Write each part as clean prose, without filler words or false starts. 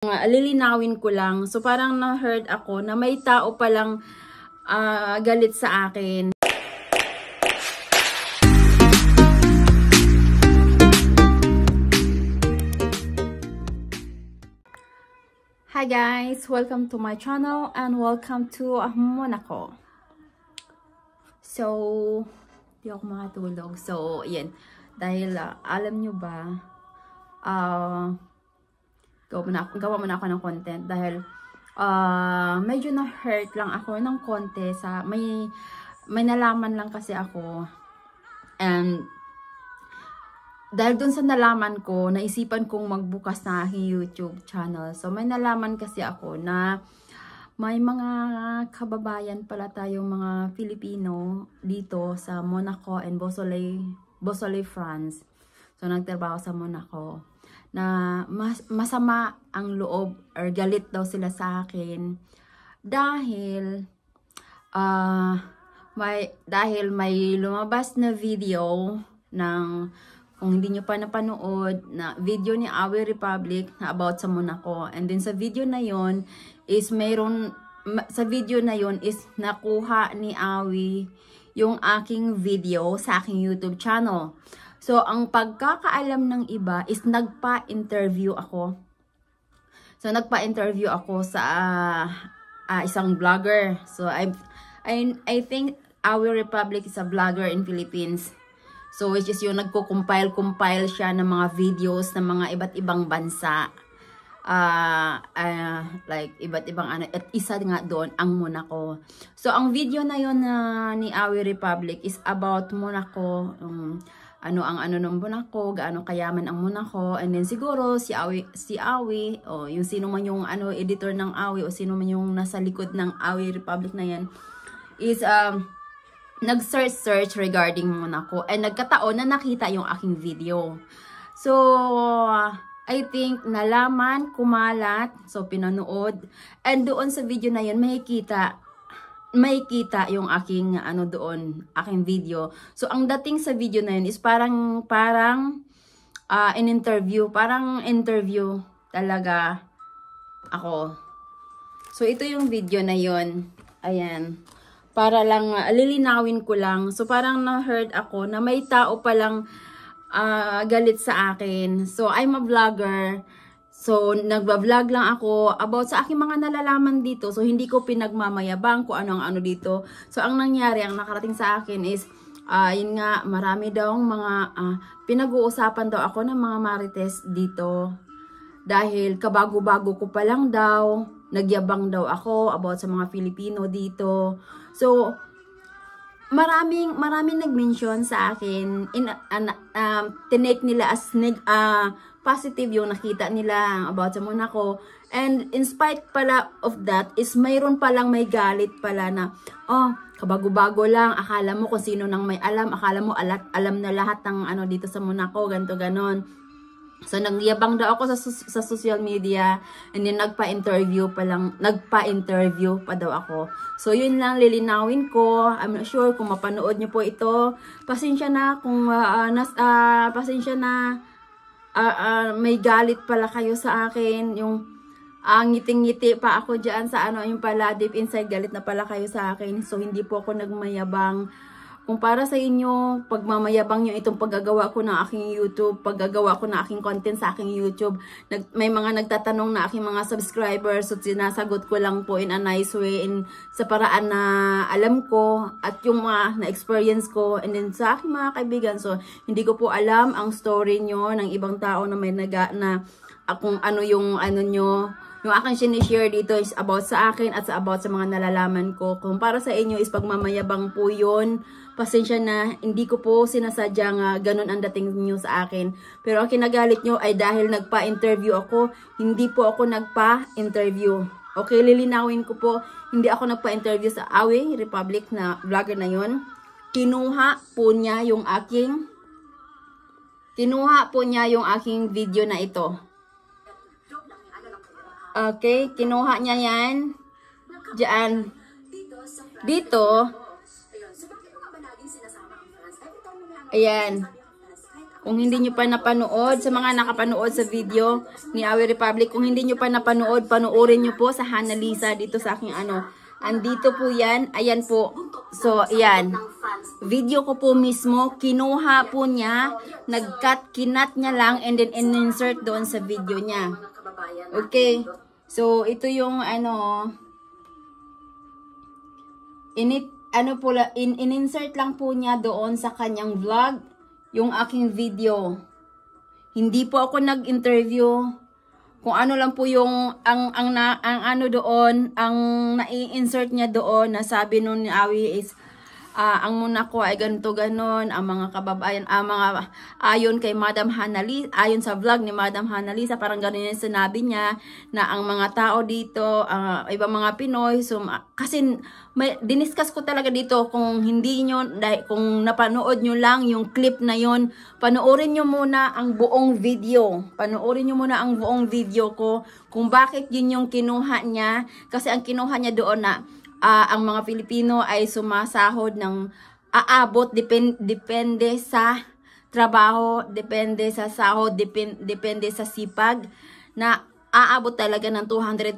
Lilinawin ko lang. So parang na-heard ako na may tao palang galit sa akin. Hi guys! Welcome to my channel and welcome to Monaco. So, di ako makatulog. So, yan. Dahil alam nyo ba, gawa mo na ako ng content dahil medyo na-hurt lang ako ng konti sa may nalaman lang kasi ako, and dahil dun sa nalaman ko, naisipan kong magbukas na aking YouTube channel. So may nalaman kasi ako na may mga kababayan pala tayong mga Filipino dito sa Monaco and Beausoleil, France. So nagtrabaho sa Monaco na masama ang loob or galit daw sila sa akin dahil may lumabas na video ng, kung hindi nyo pa napanood, na video ni Awi Republic na about sa Monaco. And then sa video na yon is nakuha ni Awi yung aking video sa aking YouTube channel. So, ang pagkakaalam ng iba is nagpa-interview ako. So, nagpa-interview ako sa isang vlogger. So, I think Our Republic is a vlogger in Philippines. So, which is yung nagko-compile siya ng mga videos ng mga iba't ibang bansa. Like, iba't ibang ano. At isa nga doon, ang Monaco. So, ang video na yun ni Our Republic is about Monaco. Ano ang ano ng Monaco, gaano kayaman ang Monaco, and then siguro si Awi, o yung sino man yung editor ng Awi, o sino man yung nasa likod ng Awi Republic na yan, is nag-search regarding Monaco, and nagkataon na nakita yung aking video. So, I think nalaman, kumalat, so pinanood, and doon sa video na yun, may kita yung aking aking video. So ang dating sa video na yun is parang interview talaga ako. So ito yung video na yun. Ayan. Para lang lilinawin ko lang. So parang na-heard ako na may tao palang galit sa akin. So I'm a vlogger. So, nagba-vlog lang ako about sa aking mga nalalaman dito. So, hindi ko pinagmamayabang kung ano dito. So, ang nangyari, ang nakarating sa akin is, yun nga, marami daw mga, pinag-uusapan daw ako ng mga marites dito. Dahil kabago-bago ko pa lang daw, nagyabang daw ako about sa mga Filipino dito. So, maraming nag-mention sa akin, tinake nila as positive yung nakita nila about sa Monaco. And in spite pala of that is mayroon palang may galit pala na, kabago-bago lang, akala mo kung sino nang may alam, akala mo alam na lahat ng dito sa Monaco, ganto ganon. So nagyabang daw ako sa social media, and then nagpa-interview pa daw ako. So yun lang lilinawin ko. I'm not sure kung mapanood niyo po ito. Pasensya na kung may galit pala kayo sa akin, yung ngiting-ngiti pa ako dyan sa yung pala deep inside galit na pala kayo sa akin. So hindi po ako nagmayabang. Kung para sa inyo, pagmamayabang nyo itong paggagawa ko ng aking YouTube, paggagawa ko ng aking content sa aking YouTube, may mga nagtatanong na aking mga subscribers, so sinasagot ko lang po in a nice way, sa paraan na alam ko, at yung mga na-experience ko, and then sa aking mga kaibigan. So, hindi ko po alam ang story nyo ng ibang tao na may kung ano yung nyo. Yung aking sinishare dito is about sa akin at about sa mga nalalaman ko. Kung para sa inyo is pagmamayabang po yun, pasensya na, hindi ko po sinasadya nga ganun ang dating nyo sa akin. Pero ang kinagalit nyo ay dahil nagpa-interview ako, hindi po ako nagpa-interview. Okay, lilinawin ko po, hindi ako nagpa-interview sa Awi Republic na vlogger na yun. Kinuha po niya yung aking video na ito. Okay, kinuha niya yan. Diyan. Dito. Ayan. Kung hindi nyo pa napanood, sa mga nakapanood sa video ni Awi Republic, kung hindi nyo pa napanood, panoorin nyo po sa Hana Lisa dito sa aking ano. Andito po yan. Ayan po. So, ayan. Video ko po mismo. Kinuha po niya. Nag-cut, kinat niya lang and then in-insert doon sa video niya. Okay. So, ito yung ano, in-insert lang po niya doon sa kanyang vlog yung aking video. Hindi po ako nag-interview. Kung ano lang po yung ang ano doon, ang nai-insert niya doon na sabi nun ni Awi is ang muna ko ay ganito ganon, ang mga kababayan, ayon kay Madam Hanalisa, ayon sa vlog ni Madam Hanalisa, parang ganon yung sinabi niya na ang mga tao dito, ibang mga Pinoy, so, kasi diniscuss ko talaga dito, kung hindi nyo, kung napanood nyo lang yung clip na yon, panoorin nyo muna ang buong video, panoorin nyo muna ang buong video ko, kung bakit yun yung kinuha niya, kasi ang kinuha niya doon na, ang mga Pilipino ay sumasahod ng aabot, depende sa trabaho, depende sa sahod, depende sa sipag, na aabot talaga ng 200,000.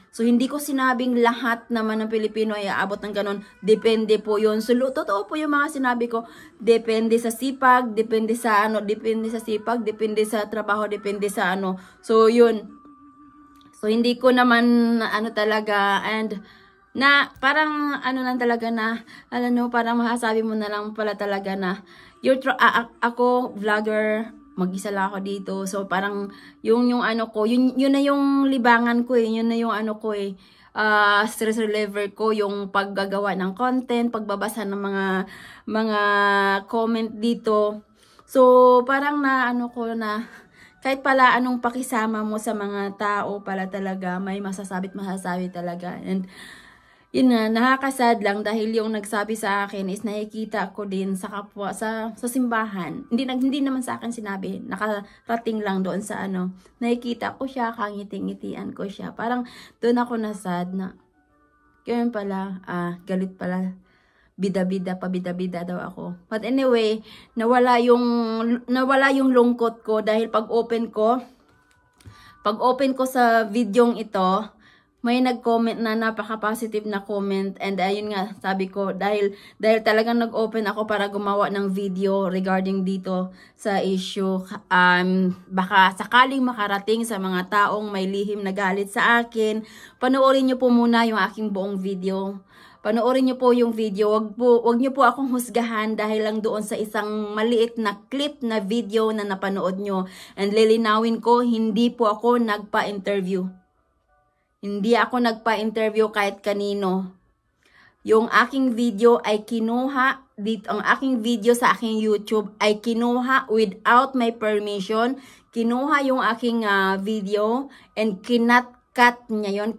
So, hindi ko sinabing lahat naman ng Pilipino ay aabot ng ganon. Depende po yun. So, totoo po yung mga sinabi ko. Depende sa sipag, depende sa ano, depende sa sipag, depende sa trabaho, depende sa ano. So, yun. So, hindi ko naman, ano talaga, and na parang ano lang talaga na parang masasabi mo na lang pala talaga na ako vlogger, mag-isa lang ako dito, so parang yung ano ko, yun na yung libangan ko yun na yung ano ko stress reliever ko, yung paggagawa ng content, pagbabasa ng mga comment dito. So parang na ano ko na kahit pala anong pakisama mo sa mga tao pala talaga may masasabi talaga. And yun nga, nakakasad lang dahil yung nagsabi sa akin is nakikita ko din sa kapwa, sa simbahan. Hindi naman sa akin sinabi, nakarating lang doon sa ano. Nakikita ko siya, kangiti-ngitian ko siya. Parang doon ako nasad na, yun pala, galit pala. Bida-bida, pabida-bida daw ako. But anyway, nawala yung lungkot ko dahil pag open ko sa videong ito, may nag-comment na napaka-positive na comment, and ayun nga, sabi ko, dahil talagang nag-open ako para gumawa ng video regarding dito sa issue, baka sakaling makarating sa mga taong may lihim na galit sa akin, panoorin nyo po muna yung aking buong video. Panoorin nyo po yung video, wag nyo po akong husgahan dahil lang doon sa isang maliit na clip na video na napanood nyo. And lilinawin ko, hindi po ako nagpa-interview. Hindi ako nagpa-interview kahit kanino. Yung aking video ay kinuha, ang aking video sa aking YouTube ay kinuha without my permission. Kinuha yung aking video and kinat-cut niya yun,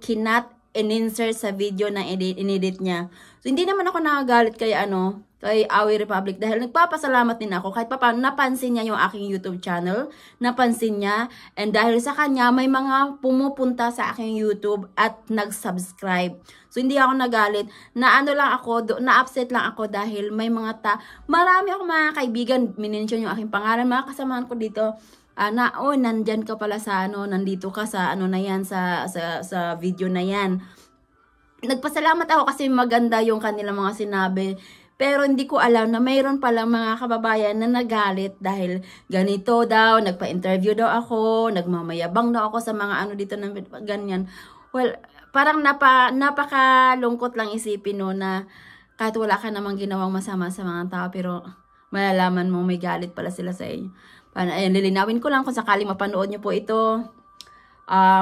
in-insert sa video na inedit niya. So, hindi naman ako nakagalit kay Awi Republic dahil nagpapasalamat din ako kahit paano napansin niya yung aking YouTube channel, napansin niya, and dahil sa kanya may mga pumupunta sa aking YouTube at nag-subscribe. So hindi ako nagalit, na-upset lang ako dahil may marami akong mga kaibigan, minention yung aking pangalan, mga kasamahan ko dito, nandyan ka pala sa nandito ka sa na yan, sa video na yan. Nagpasalamat ako kasi maganda yung kanilang mga sinabi. Pero hindi ko alam na mayroon palang mga kababayan na nagalit dahil ganito daw, nagpa-interview daw ako, nagmamayabang daw ako sa mga dito na ganyan. Well, parang napakalungkot lang isipin na kahit wala ka namang ginawang masama sa mga tao, pero malalaman mo may galit pala sila sa inyo. Ayan, lilinawin ko lang kung sakaling mapanood nyo po ito.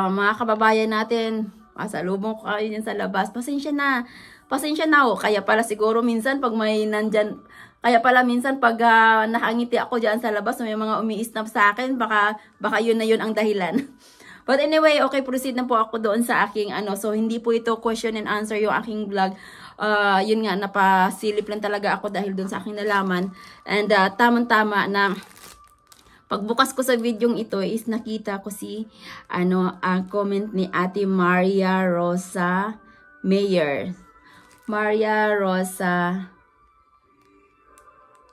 Mga kababayan natin, masalubong ko kayo sa labas. Pasensya na kaya pala siguro minsan pag may nandyan, kaya pala minsan pag nakangiti ako dyan sa labas, may mga umi-snap sa akin, baka yun na yun ang dahilan. But anyway, okay, proceed na po ako doon sa aking so hindi po ito question and answer yung aking vlog. Yun nga, napasilip lang talaga ako dahil doon sa aking nalaman. And tamang-tama na pagbukas ko sa videong ito is nakita ko ang comment ni Ate Maria Rosa Mayer. Maria Rosa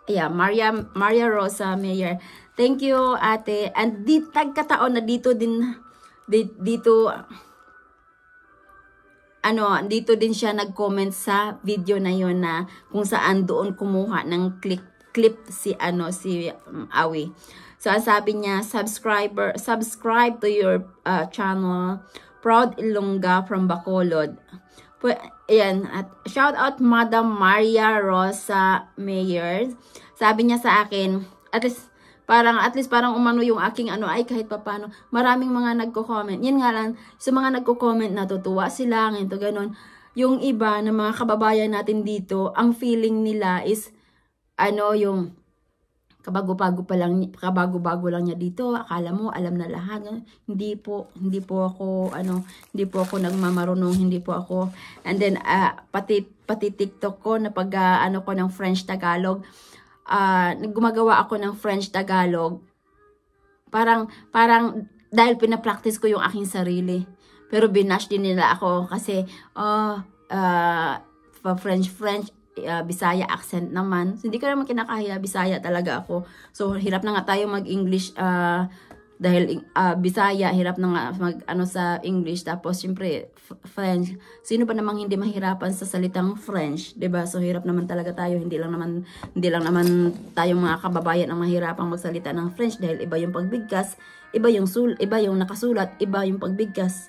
Yeah, Maria Rosa Mayer. Thank you, ate. And tagkataon na dito din, dito din siya nag-comment sa video na yon na kung saan doon kumuha ng clip si Awi. So, ang sabi niya, subscribe to your channel, Proud Ilongga from Bacolod. Ayan, at shout out Madam Maria Rosa Mayer. Sabi niya sa akin, at least parang umano yung aking ay kahit papano, maraming mga nagko-comment. Yan nga lang, sa mga nagko-comment natutuwa sila, ganito ganon. Yung iba na mga kababayan natin dito, ang feeling nila is yung kabago-bago lang niya dito, akala mo alam na lahat. Hindi po ako nagmamarunong, hindi po ako. And then pati TikTok ko na pag ko ng French Tagalog, gumagawa ako ng French Tagalog. Parang dahil pinapractice ko yung aking sarili. Pero binash din nila ako kasi French Bisaya accent naman. So, hindi ko naman kinakahiya, Bisaya talaga ako. So, hirap na nga tayo mag-English dahil Bisaya, hirap na nga sa English. Tapos, syempre, French. Sino ba namang hindi mahirapan sa salitang French? 'Di ba? So, hirap naman talaga tayo. Hindi lang naman tayo mga kababayan ang mahirapang magsalita ng French dahil iba yung pagbigkas, iba yung nakasulat, iba yung pagbigkas.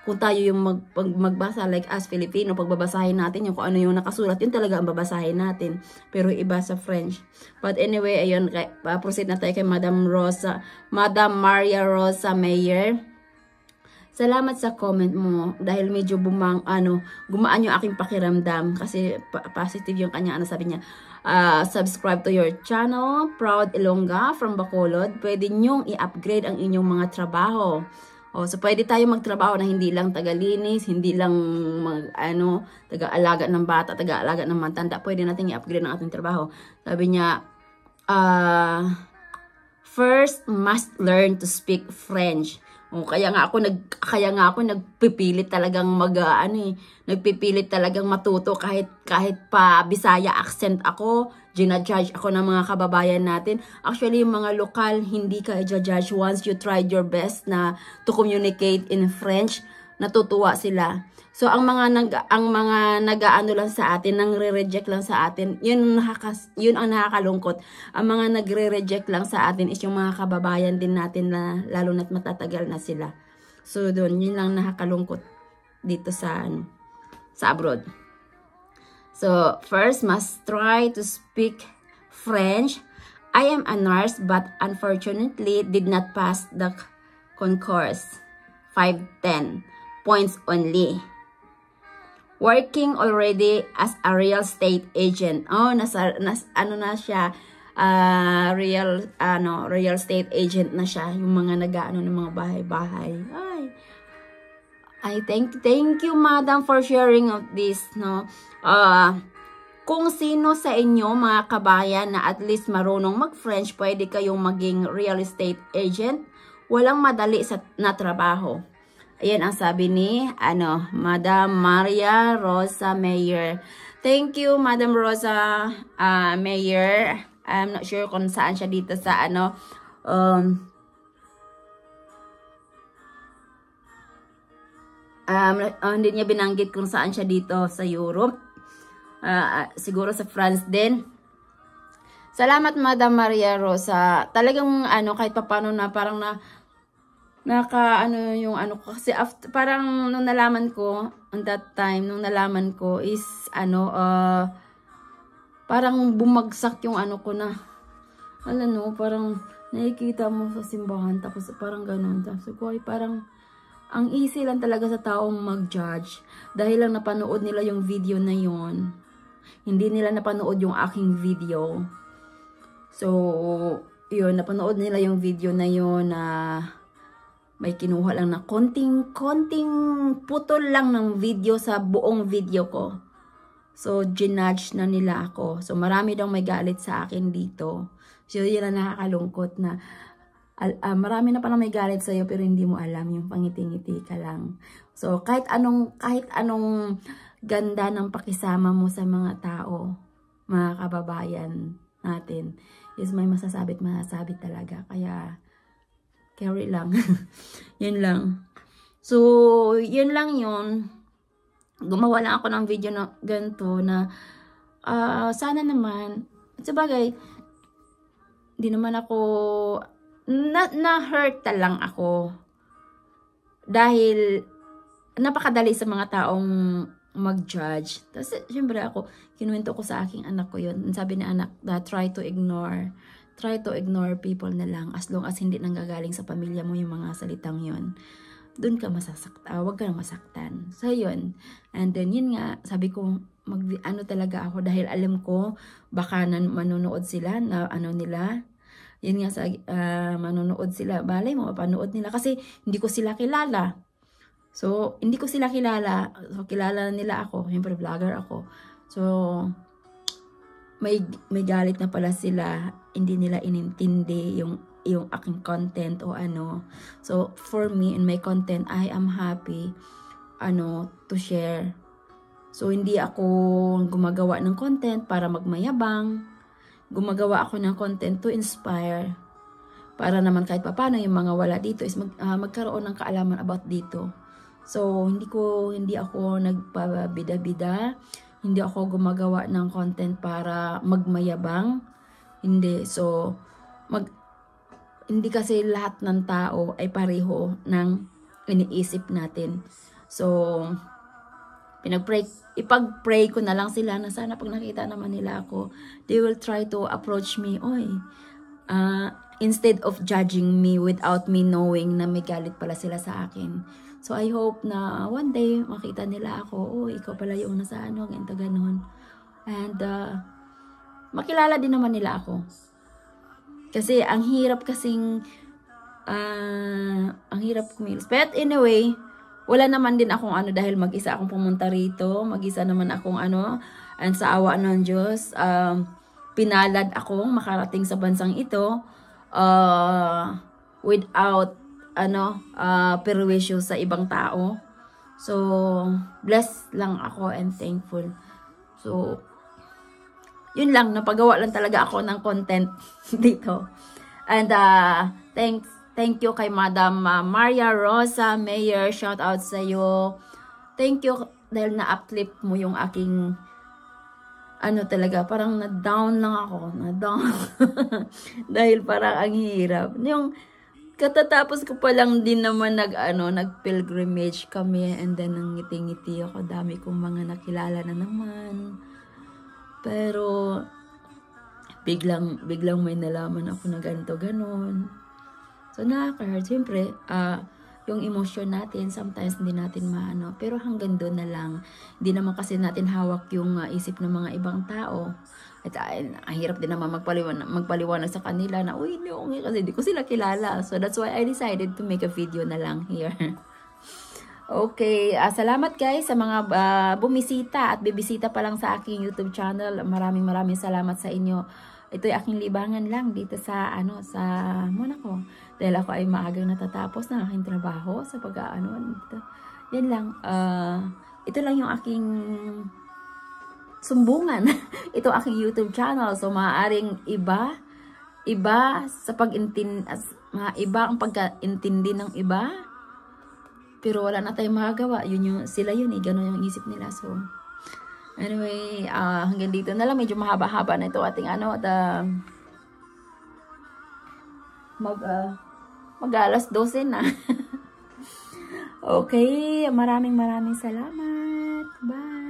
Kung tayo yung magbasa, like as Filipino, pagbabasahin natin yung kung ano yung nakasulat, yun talaga ang babasahin natin. Pero iba sa French. But anyway, ayun, proceed na tayo kay Madam Maria Rosa Mayer. Salamat sa comment mo dahil medyo gumaan yung aking pakiramdam kasi positive yung kanya, sabi niya. Subscribe to your channel, Proud Ilongga from Bacolod. Pwede nyong i-upgrade ang inyong mga trabaho. So pwede tayo magtrabaho na hindi lang tagalinis, hindi lang taga-alaga ng bata, taga-alaga ng matanda. Pwede natin i-upgrade ang ating trabaho. Sabi niya, first must learn to speak French. Kaya nga ako nagpipilit talagang nagpipilit talagang matuto kahit pa Bisaya accent ako, ginajudge ako ng mga kababayan natin. Actually, yung mga lokal hindi ka i-judge once you tried your best na to communicate in French, natutuwa sila. So ang mga nag-aano lang sa atin, nangre-reject lang sa atin, yun ang nakakalungkot. Ang mga nagre-reject lang sa atin is yung mga kababayan din natin na lalo na't matatagal na sila. So doon, yun lang nakakalungkot dito sa abroad. So first must try to speak French. I am a nurse but unfortunately did not pass the concourse. 510 points only. Working already as a real estate agent. Na siya, real estate agent na siya, yung mga ng mga bahay-bahay. Thank you madam for sharing of this, no. Kung sino sa inyo mga kabayan na at least marunong mag-French, pwede kayong maging real estate agent. Walang madali na trabaho. Ayan ang sabi ni Madam Maria Rosa Mayer. Thank you, Madam Rosa Mayer. I'm not sure kung saan siya dito sa hindi niya binanggit kung saan siya dito sa Europe. Siguro sa France din. Salamat, Madam Maria Rosa. Talagang kahit paano na parang yung ko kasi after, parang nung nalaman ko on that time, is parang bumagsak yung ko na parang nakikita mo sa simbahan tapos parang ganun, tapos ko ay parang ang easy lang talaga sa taong mag-judge dahil lang napanood nila yung video na yon, hindi nila napanood yung aking video. So yun, napanood nila yung video na yon na may kinuha lang na konting putol lang ng video sa buong video ko. So, ginudge na nila ako. So, marami daw may galit sa akin dito. So, yun ang nakakalungkot na marami na palang may galit sa'yo pero hindi mo alam, yung pangiti-ngiti ka lang. So, kahit anong ganda ng pakisama mo sa mga tao, mga kababayan, natin is may masasabi talaga. Kaya, carry lang. Yun lang. So, yun lang yun. Gumawa lang ako ng video na ganito na sana naman, sabagay, di naman ako, na-hurt lang ako. Dahil, napakadali sa mga taong mag-judge. Tapos, syempre ako, kinuwento ko sa aking anak ko yun. Sabi ni anak, try to ignore people na lang as long as hindi nanggagaling sa pamilya mo yung mga salitang yun. Doon ka masasaktan, wag ka na masaktan. So, yun. And then, yun nga, sabi ko, ano talaga ako dahil alam ko, baka manonood sila na ano nila. Yun nga, manonood sila. Balay mo, mapanood nila. Kasi, hindi ko sila kilala. So, hindi ko sila kilala. So, kilala nila ako. Siyempre, vlogger ako. So, may galit na pala sila. Hindi nila inintindi yung aking content o ano. So, for me, in my content, I am happy to share. So, hindi ako gumagawa ng content para magmayabang. Gumagawa ako ng content to inspire. Para naman kahit papano yung mga wala dito is magkaroon ng kaalaman about dito. So, hindi ako nagpabida-bida. Hindi ako gumagawa ng content para magmayabang. Hindi. So, hindi kasi lahat ng tao ay pareho ng iniisip natin. So, ipag-pray ko na lang sila na sana pag nakita naman nila ako, they will try to approach me. Instead of judging me without me knowing na may galit pala sila sa akin. So, I hope na one day makita nila ako, ikaw pala yung nasa ganito, ganon. And, makilala din naman nila ako. Kasi, ang hirap kumilos. But anyway, wala naman din akong dahil mag-isa akong pumunta rito. Mag-isa naman akong and sa awa ng Diyos, pinalad akong makarating sa bansang ito, without perwisyo sa ibang tao. So, blessed lang ako and thankful. So, yun lang, napagawa lang talaga ako ng content dito. And, thank you kay Madam Maria Rosa Mayer, shout out sa iyo. Thank you dahil na-uplift mo yung aking talaga, parang na-down lang ako, na-down. Dahil parang ang hirap. Yung katatapos ko pa lang din naman nag-pilgrimage kami, and then nang ngiti-ngiti ako, dami kong mga nakilala na naman. Pero biglang may nalaman ako na ganito ganon. So nakaka-hurt. Siyempre, yung emotion natin, sometimes hindi natin maano. Pero hanggang doon na lang. Hindi naman kasi natin hawak yung isip ng mga ibang tao. At ang hirap din naman magpaliwanag sa kanila na, hindi okay kasi hindi ko sila kilala. So that's why I decided to make a video na lang here. Okay, salamat guys sa mga bumisita at bibisita pa lang sa aking YouTube channel. Maraming salamat sa inyo. Ito'y aking libangan lang dito sa sa Monaco. Dahil ako ay maagang natatapos ng aking trabaho sa dito. Yan lang. Ito lang yung aking sumbungan. Ito aking YouTube channel. So maaaring iba sa iba ang pagkaintindi ng iba. Pero wala na tayong magagawa. Sila yun Ganon yung isip nila. So, anyway, hanggang dito na lang. Medyo mahaba-haba na ito ating mag-alas 12 na. Okay, maraming salamat. Bye!